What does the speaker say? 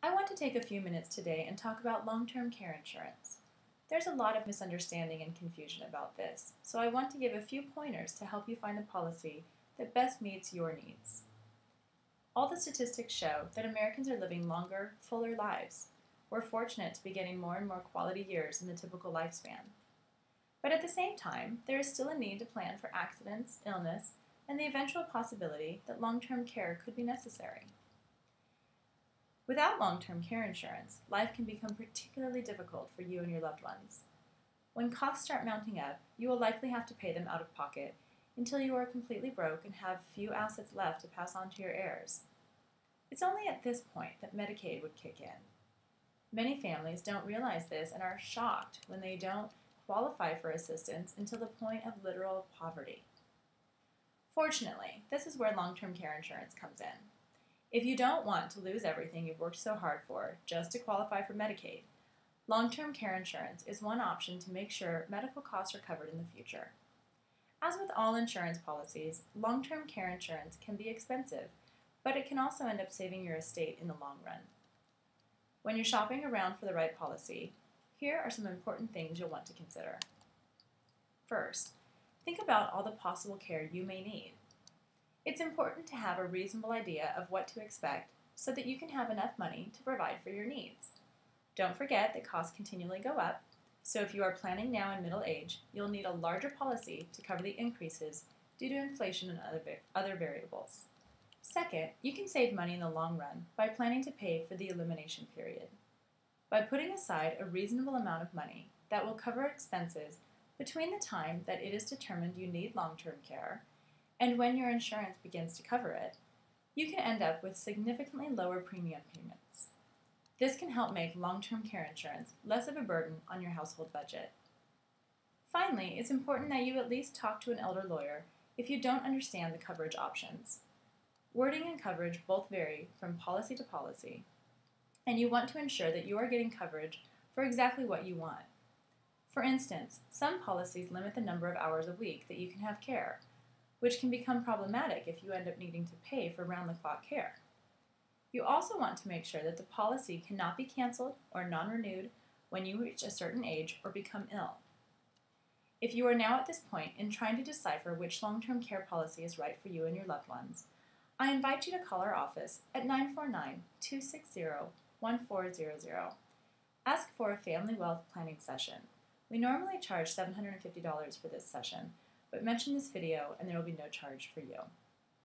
I want to take a few minutes today and talk about long-term care insurance. There's a lot of misunderstanding and confusion about this, so I want to give a few pointers to help you find a policy that best meets your needs. All the statistics show that Americans are living longer, fuller lives. We're fortunate to be getting more and more quality years in the typical lifespan. But at the same time, there is still a need to plan for accidents, illness, and the eventual possibility that long-term care could be necessary. Without long-term care insurance, life can become particularly difficult for you and your loved ones. When costs start mounting up, you will likely have to pay them out of pocket until you are completely broke and have few assets left to pass on to your heirs. It's only at this point that Medicaid would kick in. Many families don't realize this and are shocked when they don't qualify for assistance until the point of literal poverty. Fortunately, this is where long-term care insurance comes in. If you don't want to lose everything you've worked so hard for just to qualify for Medicaid, long-term care insurance is one option to make sure medical costs are covered in the future. As with all insurance policies, long-term care insurance can be expensive, but it can also end up saving your estate in the long run. When you're shopping around for the right policy, here are some important things you'll want to consider. First, think about all the possible care you may need. It's important to have a reasonable idea of what to expect so that you can have enough money to provide for your needs. Don't forget that costs continually go up, so if you are planning now in middle age, you'll need a larger policy to cover the increases due to inflation and other variables. Second, you can save money in the long run by planning to pay for the elimination period. By putting aside a reasonable amount of money that will cover expenses between the time that it is determined you need long-term care and when your insurance begins to cover it, you can end up with significantly lower premium payments. This can help make long-term care insurance less of a burden on your household budget. Finally, it's important that you at least talk to an elder lawyer if you don't understand the coverage options. Wording and coverage both vary from policy to policy, and you want to ensure that you are getting coverage for exactly what you want. For instance, some policies limit the number of hours a week that you can have care, which can become problematic if you end up needing to pay for round-the-clock care. You also want to make sure that the policy cannot be canceled or non-renewed when you reach a certain age or become ill. If you are now at this point in trying to decipher which long-term care policy is right for you and your loved ones, I invite you to call our office at 949-260-1400. Ask for a family wealth planning session. We normally charge $750 for this session, but mention this video and there will be no charge for you.